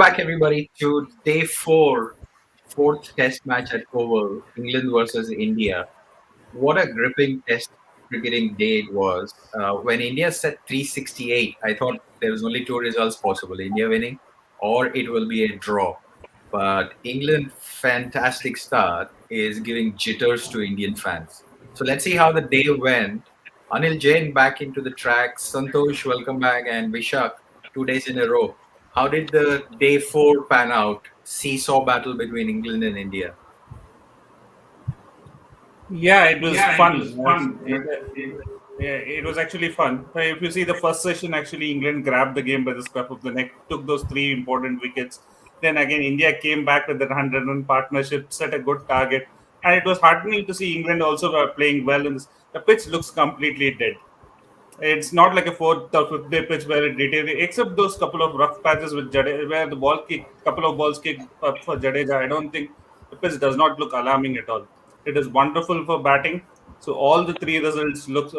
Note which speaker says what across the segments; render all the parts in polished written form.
Speaker 1: back, everybody, to day four, fourth test match at Oval, England versus India. What a gripping test cricketing day it was. When India set 368, I thought there was only two results possible, India winning or it will be a draw. But England, fantastic start, is giving jitters to Indian fans. So let's see how the day went. Anil Jain back into the track. Santosh, welcome back. And Vishak, 2 days in a row. How did the day four pan out? Seesaw battle between England and India.
Speaker 2: Yeah, it was
Speaker 3: Yeah, it
Speaker 2: fun.
Speaker 3: was fun.
Speaker 2: Yeah, it was actually fun. If you see the first session, actually England grabbed the game by the scruff of the neck, took those three important wickets. Then again, India came back with that 100-run partnership, set a good target, and it was heartening to see England also playing well. In this, the pitch looks completely dead. It's not like a fourth or fifth day pitch where it deteriorates, except those couple of rough patches with Jadeja, where the ball kick, couple of balls kicked up for Jadeja. I don't think the pitch does not look alarming at all. It is wonderful for batting. So all the three results look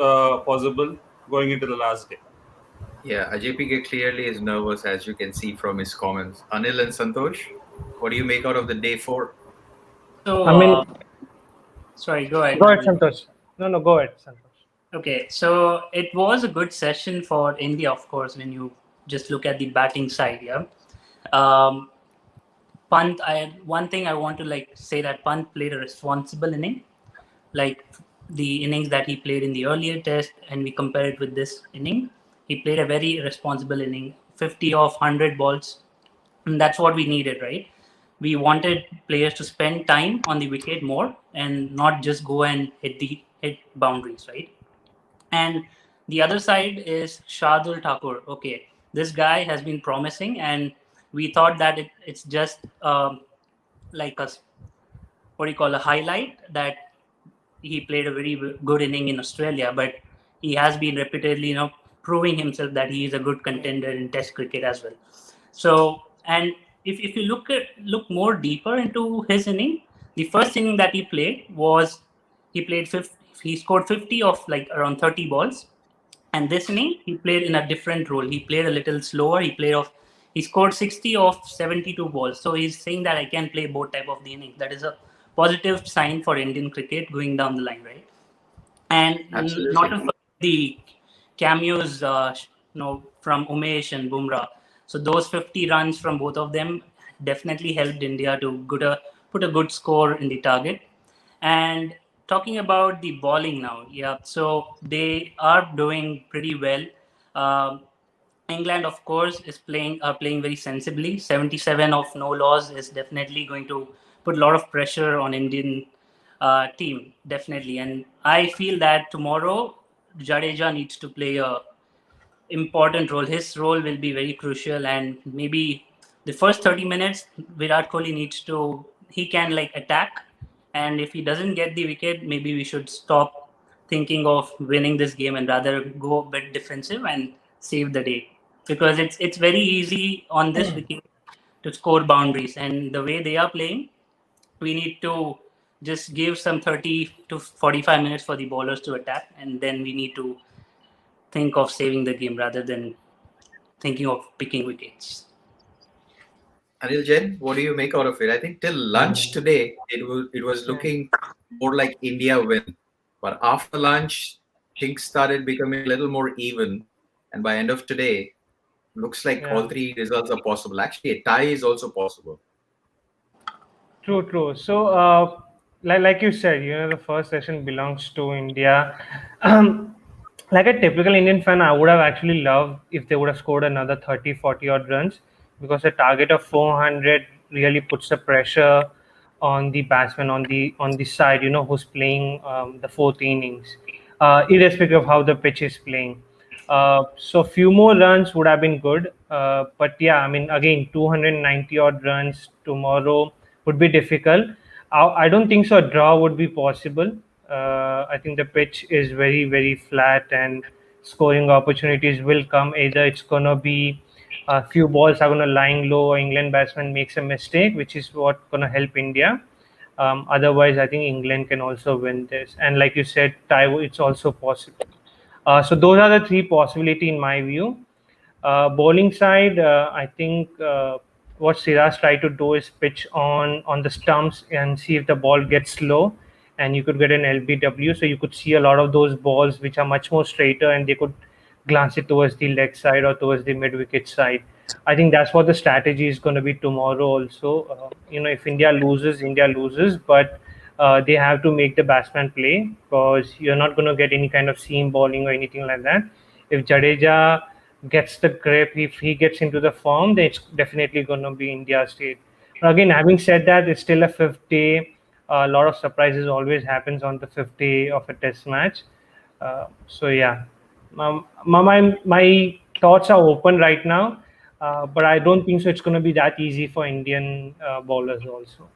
Speaker 2: possible going into the last day.
Speaker 1: Yeah, AJPK clearly is nervous, as you can see from his comments. Anil and Santosh, what do you make out of the day four?
Speaker 3: So,
Speaker 4: I mean,
Speaker 3: sorry, go ahead.
Speaker 4: go ahead, Santosh. No, go ahead, Santosh.
Speaker 3: Okay, so it was a good session for India, of course, when you just look at the batting side. Yeah, um, Pant. One thing I want to say that Pant played a responsible inning, like the innings that he played in the earlier test, and we compare it with this inning. He played a very responsible inning, 50 off 100 balls, and that's what we needed, right? We wanted players to spend time on the wicket more and not just go and hit boundaries, right? And the other side is Shardul Thakur. Okay, this guy has been promising, and we thought that it's just like a what do you call a highlight that he played a very good inning in Australia, but he has been repeatedly, proving himself that he is a good contender in Test cricket as well. So, and if you look more deeper into his inning, the first inning that he played was he played 50, he scored 50 of like around 30 balls, and this inning he played in a different role. He played a little slower. He scored 60 of 72 balls. So he's saying that I can play both type of the inning. That is a positive sign for Indian cricket going down the line, right? And
Speaker 1: Absolutely.
Speaker 3: not to forget the cameos, from Umesh and Bumrah. So those 50 runs from both of them definitely helped India to put a good score in the target. And talking about the bowling now, yeah, so they are doing pretty well. Um, England, of course, is playing very sensibly. 77 of no loss is definitely going to put a lot of pressure on Indian team, definitely. And I feel that tomorrow Jadeja needs to play a important role. His role will be very crucial, and maybe the first 30 minutes, Virat Kohli needs to he can attack, and if he doesn't get the wicket, maybe we should stop thinking of winning this game and rather go a bit defensive and save the day, because it's very easy on this wicket to score boundaries, and the way they are playing, we need to just give some 30 to 45 minutes for the bowlers to attack, and then we need to think of saving the game rather than thinking of picking wickets.
Speaker 1: Anil Jain, what do you make out of it? I think till lunch today, it was looking more like India win. But after lunch, things started becoming a little more even. And by end of today, looks like all
Speaker 4: Yeah.
Speaker 1: three results are possible. Actually, a tie is also possible.
Speaker 4: True. So, like you said, the first session belongs to India. Like a typical Indian fan, I would have actually loved if they would have scored another 30, 40 odd runs, because a target of 400 really puts the pressure on the batsman on the side, who's playing the fourth innings, irrespective of how the pitch is playing. So few more runs would have been good. But yeah, I mean, again, 290 odd runs tomorrow would be difficult. I don't think so. A draw would be possible. I think the pitch is very, very flat, and scoring opportunities will come. Either it's gonna be a few balls are gonna lying low, or England batsman makes a mistake, which is what gonna help India. Otherwise, I think England can also win this. And like you said, tie, it's also possible. So those are the three possibility in my view. Bowling side, I think what Siraj tried to do is pitch on the stumps and see if the ball gets low, and you could get an LBW. So you could see a lot of those balls which are much more straighter, and they could glance it towards the leg side or towards the mid wicket side. I think that's what the strategy is going to be tomorrow. Also, if India loses, India loses, but they have to make the batsman play, because you're not going to get any kind of seam bowling or anything like that. If Jadeja gets the grip, if he gets into the form, then it's definitely going to be India's state. But again, having said that, it's still a fifth day. A lot of surprises always happens on the fifth day of a test match. So yeah, my thoughts are open right now, but I don't think so. It's going to be that easy for Indian bowlers also.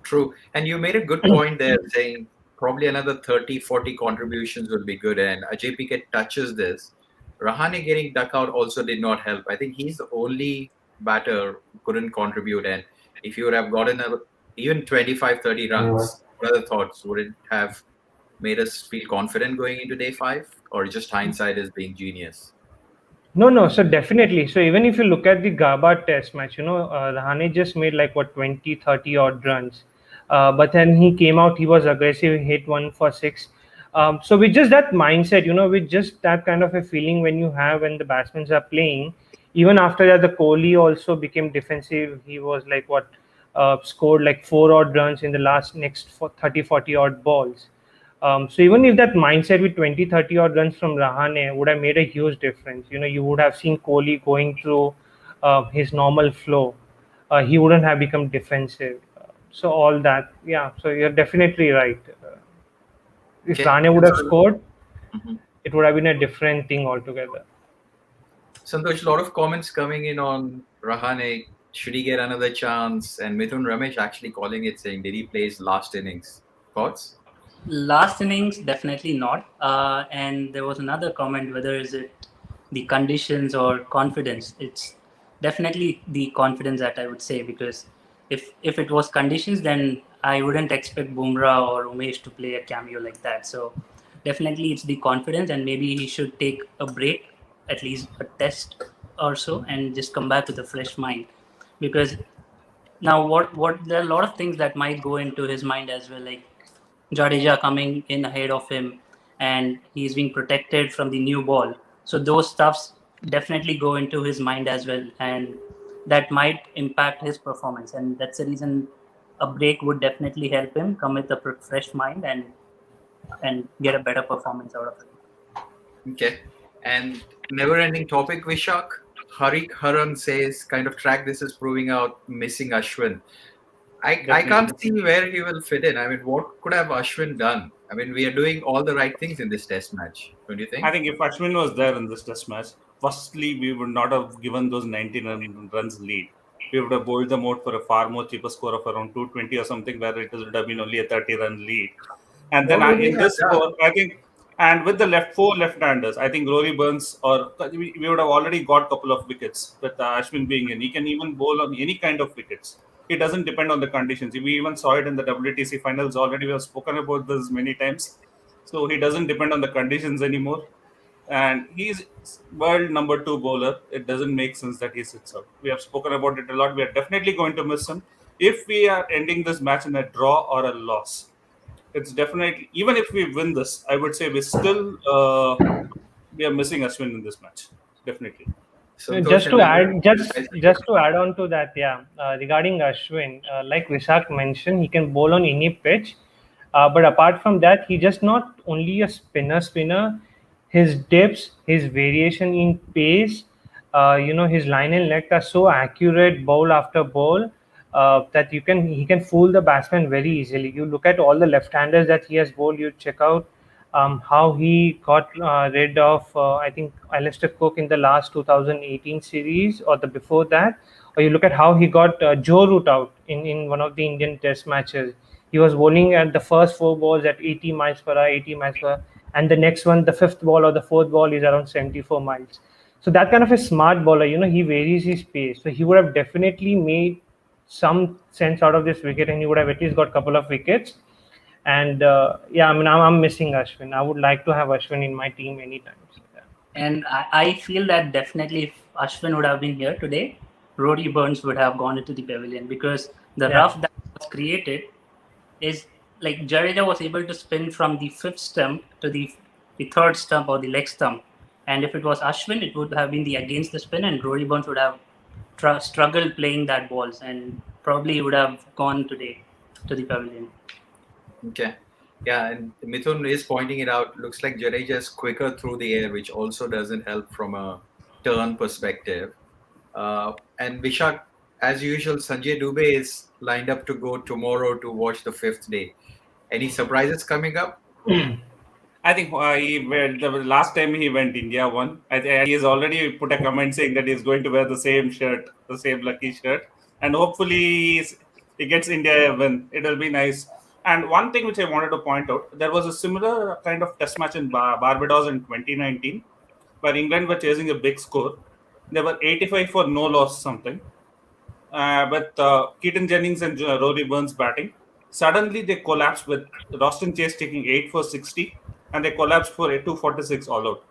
Speaker 1: True. And you made a good point there saying probably another 30, 40 contributions would be good. And Ajay Piquet touches this. Rahane getting duck out also did not help. I think he's the only batter who couldn't contribute. And if you would have gotten even 25, 30 runs, what are the thoughts? Would it have made us feel confident going into day five? Or just hindsight is being genius?
Speaker 4: No, no. So definitely. So even if you look at the Gaba test match, Rahane just made like what 20, 30 odd runs. But then he came out, he was aggressive, hit 1 for 6. So with just that mindset, with just that kind of a feeling when you have when the batsmen are playing, even after that, the Kohli also became defensive. He was like what scored like 4 odd runs in the last next 30, 40 odd balls. So even if that mindset with 20, 30 odd runs from Rahane would have made a huge difference, you would have seen Kohli going through his normal flow. He wouldn't have become defensive. So all that, yeah. So you're definitely right. If
Speaker 1: Okay.
Speaker 4: Rane would have scored,
Speaker 1: Mhm.
Speaker 4: it would have been a different thing altogether.
Speaker 1: Santosh, a lot of comments coming in on Rahane. Should he get another chance? And Mithun Ramesh actually calling it, saying, did he play his last innings? Thoughts?
Speaker 3: Last innings, definitely not. And there was another comment, whether is it the conditions or confidence. It's definitely the confidence that I would say, because if it was conditions, then I wouldn't expect Bumrah or Umesh to play a cameo like that. So definitely it's the confidence, and maybe he should take a break, at least a test or so, and just come back with a fresh mind. Because now what there are a lot of things that might go into his mind as well, like Jadeja coming in ahead of him, and he's being protected from the new ball. So those stuffs definitely go into his mind as well, and that might impact his performance. And that's the reason a break would definitely help him come with a fresh mind and get a better performance out of it.
Speaker 1: Okay. And never ending topic, Vishak. Harik Haran says, kind of track this is proving out missing Ashwin. I can't see where he will fit in. I mean, what could have Ashwin done? I mean, we are doing all the right things in this test match, don't you
Speaker 2: I
Speaker 1: think?
Speaker 2: think if Ashwin was there in this test match, firstly, we would not have given those 19 runs lead. We would have bowled them out for a far more cheaper score of around 220 or something, where it would have been only a 30-run lead. And then
Speaker 1: What would we
Speaker 2: in
Speaker 1: have
Speaker 2: this
Speaker 1: done?
Speaker 2: score, I think, and with the four left-handers, I think Rory Burns, or we would have already got a couple of wickets with Ashwin being in. He can even bowl on any kind of wickets. It doesn't depend on the conditions. We even saw it in the WTC finals already. We have spoken about this many times. So he doesn't depend on the conditions anymore. And he's world number 2 bowler. It doesn't make sense that he sits out. We have spoken about it a lot. We are definitely going to miss him. If we are ending this match in a draw or a loss, it's definitely, even if we win this, I would say we are missing Ashwin in this match. Definitely.
Speaker 1: Santosh
Speaker 4: Just
Speaker 1: and
Speaker 4: to
Speaker 1: never
Speaker 4: add, just
Speaker 1: ending.
Speaker 4: just to add on to that, yeah. Regarding Ashwin, like Vishak mentioned, he can bowl on any pitch, but apart from that, he just not only a spinner. His dips, his variation in pace, his line and length are so accurate, bowl after bowl, that he can fool the batsman very easily. You look at all the left-handers that he has bowled. You check out how he got rid of, I think, Alistair Cook in the last 2018 series or the before that, or you look at how he got Joe Root out in one of the Indian Test matches. He was bowling at the first 4 balls at 80 miles per hour, 80 miles per hour, and the next one, the fifth ball or the fourth ball, is around 74 miles. So that kind of a smart bowler, he varies his pace. So he would have definitely made some sense out of this wicket, and he would have at least got a couple of wickets. And yeah, I mean, I'm missing Ashwin. I would like to have Ashwin in my team anytime. So, yeah.
Speaker 3: And I feel that definitely if Ashwin would have been here today, Rory Burns would have gone into the pavilion, because the
Speaker 4: Yeah.
Speaker 3: rough that was created is like Jadeja was able to spin from the fifth stump to the third stump or the leg stump. And if it was Ashwin, it would have been the against the spin, and Rory Burns would have struggled playing that balls, and probably he would have gone today to the pavilion.
Speaker 1: Okay. Yeah, and Mithun is pointing it out. Looks like Jadeja is quicker through the air, which also doesn't help from a turn perspective. And Vishak, as usual, Sanjay Dubey is lined up to go tomorrow to watch the fifth day. Any surprises coming up?
Speaker 2: I think the last time he went, India won. He has already put a comment saying that he's going to wear the same shirt, the same lucky shirt, and hopefully he gets India a win. It will be nice. And one thing which I wanted to point out, there was a similar kind of test match in Barbados in 2019, where England were chasing a big score. They were 85 for no loss something, with Keaton Jennings and Rory Burns batting. Suddenly, they collapsed with Roston Chase taking 8 for 60, and they collapsed for 246 all out.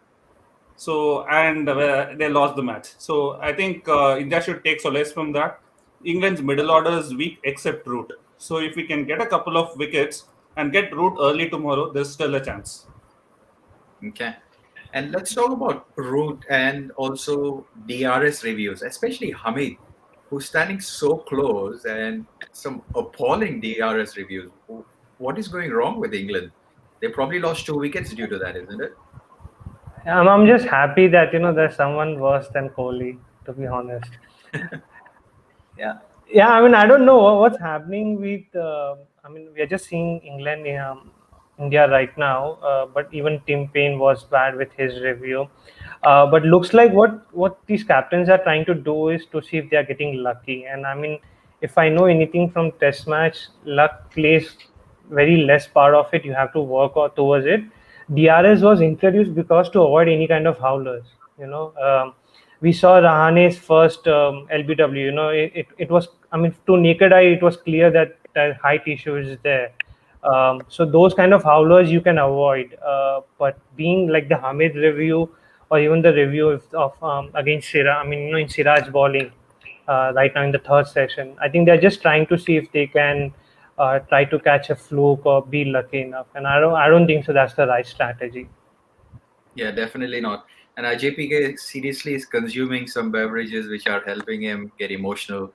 Speaker 2: So, and they lost the match. So, I think India should take solace from that. England's middle order is weak except Root. So, if we can get a couple of wickets and get Root early tomorrow, there's still a chance.
Speaker 1: Okay. And let's talk about route and also DRS reviews, especially Hamid, who's standing so close and some appalling DRS reviews. What is going wrong with England? They probably lost 2 wickets due to that, isn't it?
Speaker 4: I'm just happy that there's someone worse than Kohli, to be honest.
Speaker 1: Yeah.
Speaker 4: Yeah, I mean, I don't know what's happening with. I mean, we are just seeing England, India right now, but even Tim Payne was bad with his review. But looks like what these captains are trying to do is to see if they are getting lucky. And I mean, if I know anything from Test match, luck plays very less part of it. You have to work towards it. DRS was introduced because to avoid any kind of howlers. We saw Rahane's first LBW. It was, I mean, to naked eye, it was clear that the height issue is there. So those kind of howlers you can avoid. But being like the Hamid review or even the review of against Siraj, I mean, in Siraj bowling right now in the third session, I think they're just trying to see if they can try to catch a fluke or be lucky enough. And I don't think so. That's the right strategy.
Speaker 1: Yeah, definitely not. And IJPK seriously is consuming some beverages which are helping him get emotional.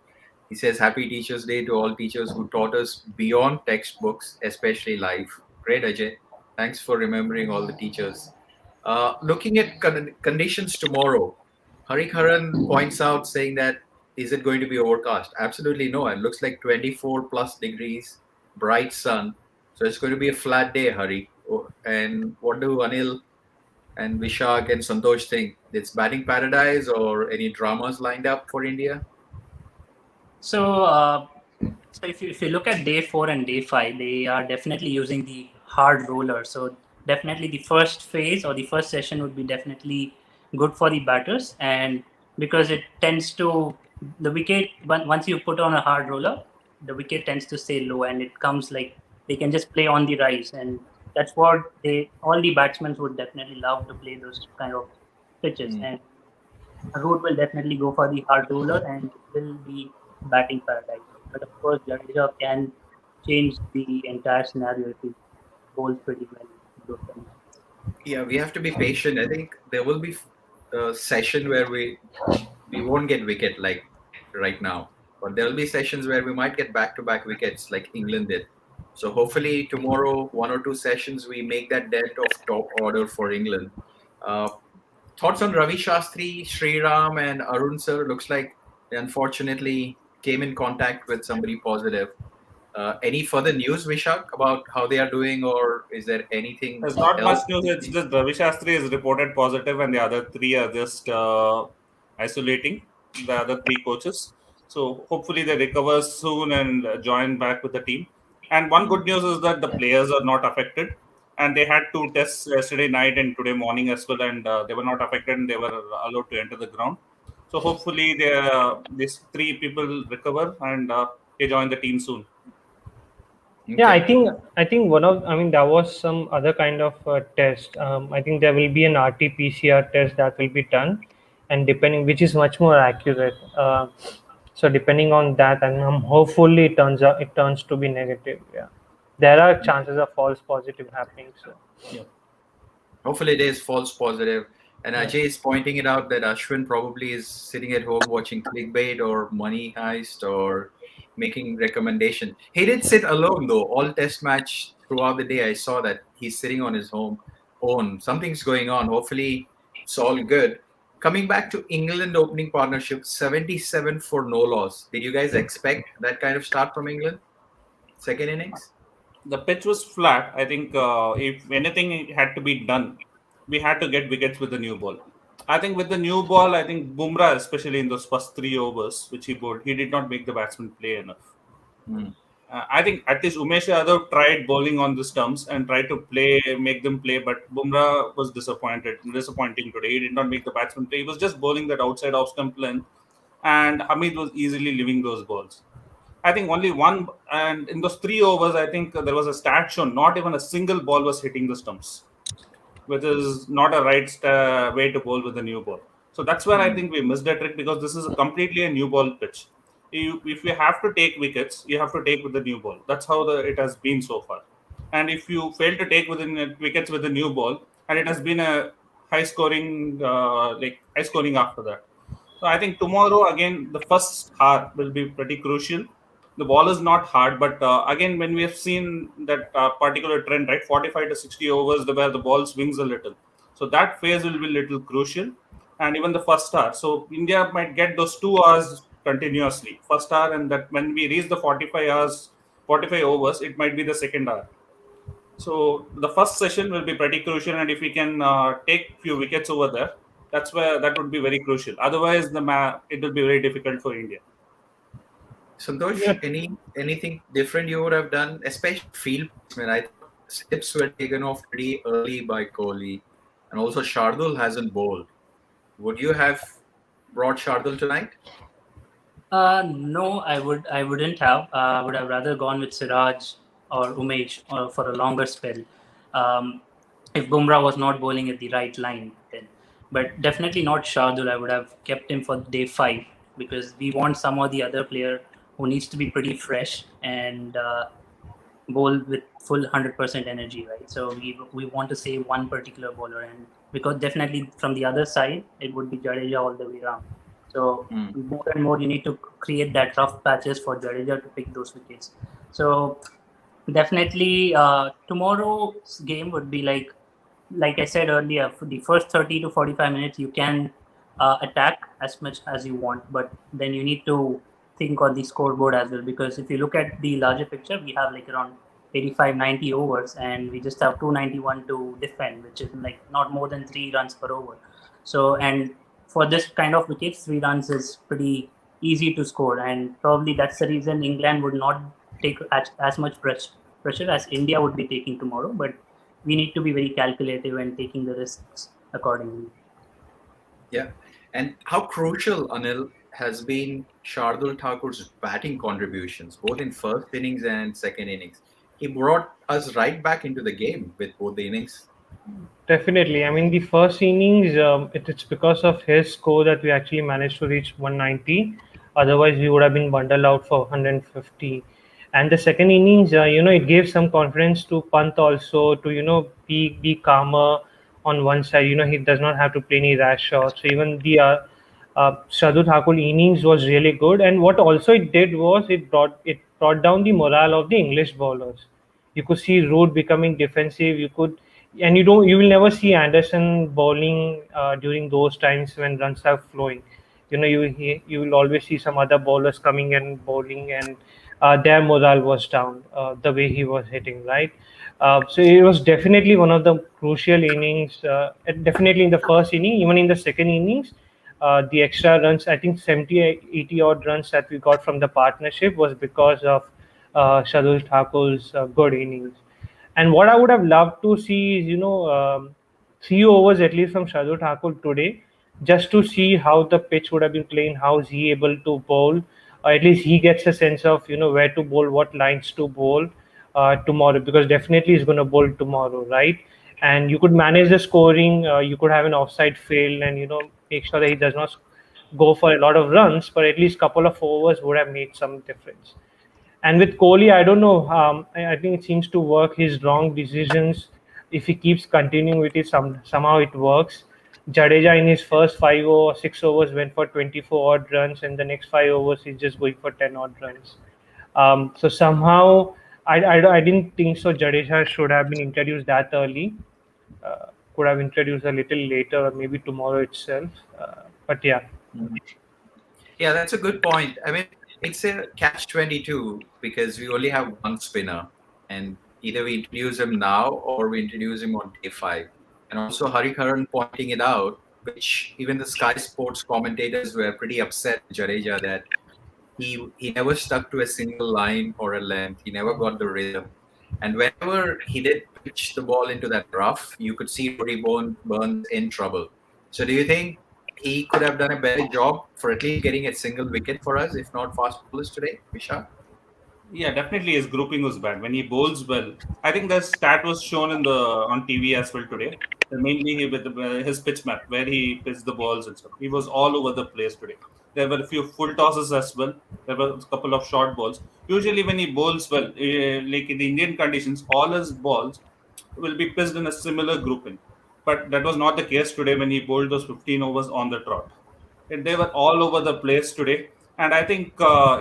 Speaker 1: He says, Happy Teachers' Day to all teachers who taught us beyond textbooks, especially life. Great, Ajay. Thanks for remembering all the teachers. Looking at conditions tomorrow, Harik Haran points out saying that is it going to be overcast? Absolutely no. It looks like 24 plus degrees, bright sun. So it's going to be a flat day, Hari. And what do Anil and Vishak and Santosh think? It's batting paradise or any dramas lined up for India?
Speaker 3: So, so if you look at day 4 and day 5, they are definitely using the hard roller. So definitely the first phase or the first session would be definitely good for the batters, and because it tends to the wicket once you put on a hard roller, the wicket tends to stay low, and it comes like they can just play on the rise, and that's what they all the batsmen would definitely love to play those kind of pitches. And Root will definitely go for the hard roller, and it will be batting paradise. But of course, Jadeja can change the entire scenario if he bowls pretty well. Those times.
Speaker 1: Yeah, we have to be patient. I think there will be a session where we won't get wicket like right now, but there will be sessions where we might get back-to-back wickets like England did. So hopefully tomorrow, 1 or 2 sessions, we make that dent of top order for England. Uh, Thoughts on Ravi Shastri, Sriram, and Arun sir? Looks like they unfortunately came in contact with somebody positive. Any further news, Vishak, about how they are doing, or is there anything
Speaker 2: There's not much
Speaker 1: else?
Speaker 2: news. It's just Ravi Shastri is reported positive, and the other three are just isolating the other three coaches. So hopefully they recover soon and join back with the team. And one good news is that the players are not affected, and they had 2 tests yesterday night and today morning as well, and they were not affected, and they were allowed to enter the ground. So hopefully these three people recover and they join the team soon.
Speaker 4: Yeah, I
Speaker 1: Okay.
Speaker 4: think I think I mean there was some other kind of test. I think there will be an RT-PCR test that will be done, and depending which is much more accurate. So depending on that, and hopefully it turns to be negative. Yeah, there are chances of false positive happening. So
Speaker 2: Yeah.
Speaker 1: Hopefully it is false positive. And
Speaker 2: Yeah.
Speaker 1: Ajay is pointing it out that Ashwin probably is sitting at home watching clickbait or Money Heist or making recommendation. He did sit alone though. All test match throughout the day, I saw that he's sitting on his home own. Something's going on. Hopefully it's all good. Coming back to England opening partnership, 77 for no loss. Did you guys expect that kind of start from England? Second innings?
Speaker 2: The pitch was flat. I think if anything had to be done, we had to get wickets with the new ball. I think with the new ball, I think Bumrah, especially in those first 3 overs which he bowled, he did not make the batsman play enough.
Speaker 1: Hmm.
Speaker 2: I think at least Umesh Yadav tried bowling on the stumps and tried to make them play, but Bumrah was disappointing today. He did not make the batsman play. He was just bowling that outside off stump length, and Hamid was easily leaving those balls. I think only one, and in those 3 overs, I think there was a stat shown. Not even a single ball was hitting the stumps, which is not a right way to bowl with a new ball. So that's where I
Speaker 1: Hmm.
Speaker 2: think we missed the trick because this is completely a new ball pitch. If you have to take wickets, you have to take with the new ball. That's how it has been so far. And if you fail to take wickets with the new ball, and it has been a high scoring after that. So I think tomorrow again the first hour will be pretty crucial. The ball is not hard, but again when we have seen that particular trend, right, 45 to 60 overs where the ball swings a little, so that phase will be little crucial, and even the first hour. So India might get those 2 hours continuously, first hour, and that when we reach the 45 hours, 45 overs, it might be the second hour. So the first session will be pretty crucial, and if we can take few wickets over there, that's where that would be very crucial. Otherwise, it will be very difficult for India.
Speaker 1: Santosh,
Speaker 4: yeah,
Speaker 1: anything different you would have done, especially field placement? I thought slips were taken off pretty early by Kohli, and also Shardul hasn't bowled. Would you have brought Shardul tonight?
Speaker 3: No, I wouldn't have. I would have rather gone with Siraj or Umesh for a longer spell. Um, if Bumrah was not bowling at the right line, then. But definitely not Shardul. I would have kept him for day 5 because we want some or the other player who needs to be pretty fresh and bowl with full 100% energy, right? So we want to save one particular bowler, and because definitely from the other side it would be Jadeja all the way around. So
Speaker 1: Hmm.
Speaker 3: more and more you need to create that rough patches for Jadeja to pick those wickets. So definitely tomorrow's game would be like I said earlier, for the first 30 to 45 minutes, you can attack as much as you want, but then you need to think on the scoreboard as well. Because if you look at the larger picture, we have like around 85, 90 overs, and we just have 291 to defend, which is like not more than 3 runs per over. So, and for this kind of wickets, 3 runs is pretty easy to score, and probably that's the reason England would not take as much pressure as India would be taking tomorrow. But we need to be very calculative and taking the risks accordingly.
Speaker 1: Yeah. And how crucial, Anil, has been Shardul Thakur's batting contributions, both in first innings and second innings. He brought us right back into the game with both the innings.
Speaker 4: definitely. I mean, the first innings, it's because of his score that we actually managed to reach 190. Otherwise, we would have been bundled out for 150. And the second innings, it gave some confidence to Pant also to be calmer on one side. He does not have to play any rash shots. So even the Shardul Thakur innings was really good. And what also it did was it brought down the morale of the English bowlers. You could see Root becoming defensive. You will never see Anderson bowling during those times when runs are flowing. You will always see some other bowlers coming and bowling, and their morale was down the way he was hitting, right. So it was definitely one of the crucial innings, definitely in the first inning. Even in the second innings, the extra runs, I think 70 80 odd runs that we got from the partnership was because of Shardul Thakur's good innings. And what I would have loved to see is, 3 overs at least from Shardul Thakur today, just to see how the pitch would have been playing, how is he able to bowl, or at least he gets a sense of, where to bowl, what lines to bowl tomorrow, because definitely he's going to bowl tomorrow, right? And you could manage the scoring, you could have an offside fail, and, make sure that he does not go for a lot of runs, but at least couple of overs would have made some difference. And with Kohli, I don't know. I think it seems to work. His wrong decisions, if he keeps continuing with it, somehow it works. Jadeja in his first 5 or 6 overs went for 24 odd runs, and the next 5 overs he's just going for 10 odd runs. So somehow I didn't think so. Jadeja should have been introduced that early. Could have introduced a little later, or maybe tomorrow itself. But yeah.
Speaker 1: Mhm. Yeah, that's a good point. I mean, it's a catch-22 because we only have one spinner, and either we introduce him now or we introduce him on day five. And also, Harikaran pointing it out, which even the Sky Sports commentators were pretty upset with Jadeja that he never stuck to a single line or a length. He never got the rhythm. And whenever he did pitch the ball into that rough, you could see Burns in trouble. So do you think he could have done a better job for at least getting a single wicket for us, if not fast bowlers today, Vishal?
Speaker 2: Yeah, definitely his grouping was bad. When he bowls well, I think the stat was shown in the on TV as well today. Mainly with his pitch map, where he pitched the balls and stuff. He was all over the place today. There were a few full tosses as well. There were a couple of short balls. Usually, when he bowls well, like in the Indian conditions, all his balls will be pitched in a similar grouping. But that was not the case today when he bowled those 15 overs on the trot. They were all over the place today, and I think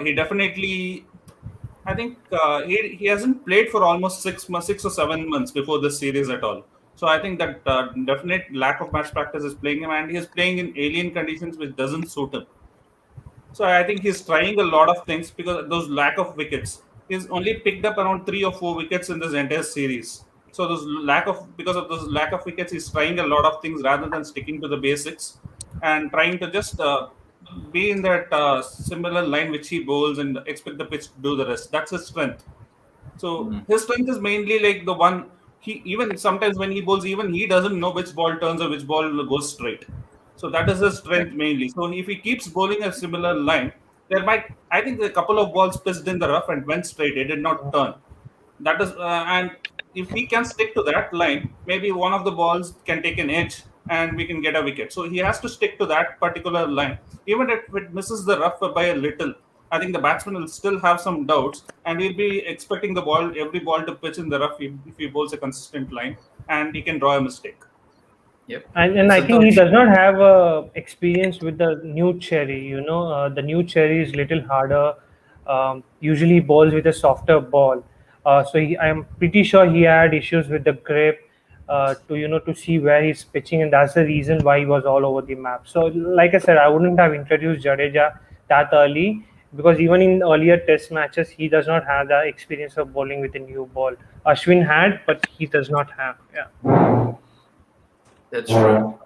Speaker 2: he definitely he hasn't played for almost 6 or 7 months before this series at all. So I think that definite lack of match practice is playing him, and he is playing in alien conditions which doesn't suit him. So I think he's trying a lot of things because those lack of wickets. He's only picked up around 3 or 4 wickets in this entire series. So those lack of because of those lack of wickets, he's trying a lot of things rather than sticking to the basics and trying to just be in that similar line which he bowls and expect the pitch to do the rest. That's his strength. So
Speaker 1: Mhm.
Speaker 2: his strength is mainly like the one he even sometimes when he bowls, even he doesn't know which ball turns or which ball goes straight. So that is his
Speaker 1: Yeah.
Speaker 2: strength mainly. So if he keeps bowling a similar line, there might I think a couple of balls pitched in the rough and went straight. It did not turn. That is, and if he can stick to that line, maybe one of the balls can take an edge and we can get a wicket. So he has to stick to that particular line. Even if it misses the rough by a little, I think the batsman will still have some doubts and he'll be expecting every ball to pitch in the rough if he bowls a consistent line and he can draw a mistake.
Speaker 1: Yep.
Speaker 4: And
Speaker 1: And
Speaker 4: I think he
Speaker 1: Santosh.
Speaker 4: does not have experience with the new cherry. The new cherry is little harder. Usually balls with a softer ball. I am pretty sure he had issues with the grip to see where he's pitching, and that's the reason why he was all over the map. So, like I said, I wouldn't have introduced Jadeja that early because even in earlier Test matches, he does not have the experience of bowling with a new ball. Ashwin had, but he does not have. Yeah.
Speaker 1: That's true.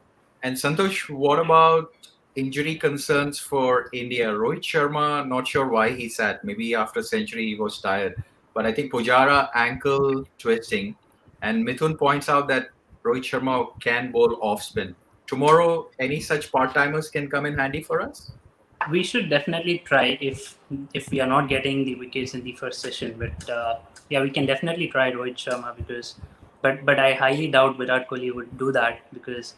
Speaker 1: And Santosh, what about injury concerns for India? Rohit Sharma, not sure why he sat. Maybe after century he was tired. But I think Pujara ankle twisting. And Mithun points out that Rohit Sharma can bowl off spin. Tomorrow, any such part timers can come in handy for us?
Speaker 3: We should definitely try if we are not getting the wickets in the first session. But yeah, we can definitely try Rohit Sharma but I highly doubt Virat Kohli would do that because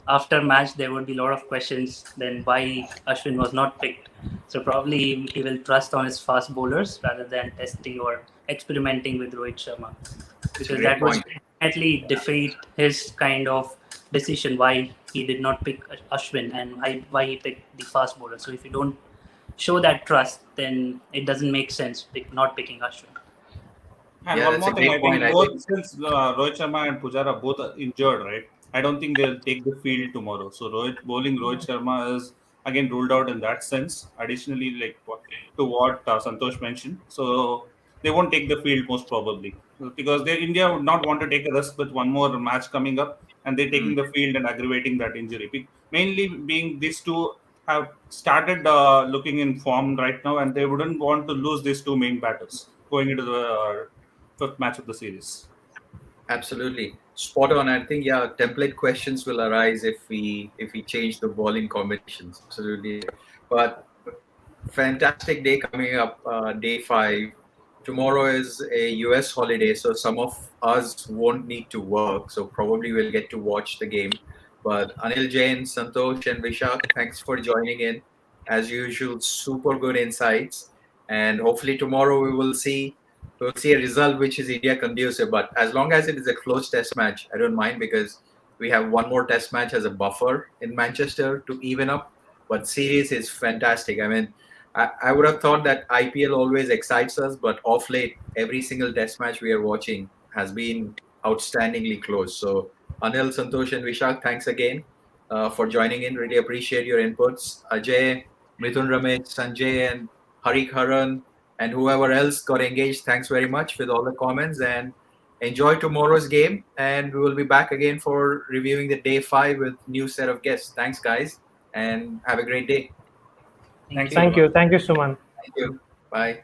Speaker 3: after match there would be a lot of questions then why Ashwin was not picked. So probably he will trust on his fast bowlers rather than testing or experimenting with Rohit Sharma
Speaker 1: It's a
Speaker 3: because
Speaker 1: great
Speaker 3: that would
Speaker 1: point.
Speaker 3: definitely defeat his kind of decision why he did not pick Ashwin and why he picked the fast bowler. So if you don't show that trust, then it doesn't make sense not picking Ashwin.
Speaker 2: And
Speaker 1: Yeah,
Speaker 2: one
Speaker 1: that's a
Speaker 2: more thing,
Speaker 1: great
Speaker 2: I
Speaker 1: point.
Speaker 2: think
Speaker 1: I
Speaker 2: both
Speaker 1: think
Speaker 2: since Rohit Sharma and Pujara both are injured, right? I don't think they'll take the field tomorrow. So bowling Rohit Sharma is again ruled out in that sense. Additionally, to what Santosh mentioned, so they won't take the field most probably because India would not want to take a risk with one more match coming up, and they're taking
Speaker 1: mm,
Speaker 2: the field and aggravating that injury. Mainly being these two have started looking in form right now, and they wouldn't want to lose these two main batters going into the fifth match of the series.
Speaker 1: absolutely spot on. I think yeah, template questions will arise if we change the bowling combinations. Absolutely. But fantastic day coming up, day five. Tomorrow is a US holiday, so some of us won't need to work, so probably we'll get to watch the game. But Anil Jain, Santosh, and Vishak, thanks for joining in. as usual, super good insights. And hopefully tomorrow we'll see a result which is India conducive. But as long as it is a close test match, I don't mind because we have one more test match as a buffer in Manchester to even up. But series is fantastic. I mean, I would have thought that IPL always excites us, but off late, every single test match we are watching has been outstandingly close. So Anil, Santosh, and Vishak, thanks again for joining in. Really appreciate your inputs. Ajay, Mithun Ramesh, Sanjay, and Harik Haran, and whoever else got engaged, thanks very much with all the comments. And enjoy tomorrow's game. And we will be back again for reviewing the day 5 with new set of guests. Thanks, guys, and have a great day.
Speaker 3: Thank
Speaker 2: Thanks
Speaker 3: you.
Speaker 2: a
Speaker 4: Thank
Speaker 2: lot.
Speaker 4: you. Thank you, Suman.
Speaker 1: Thank you. Bye.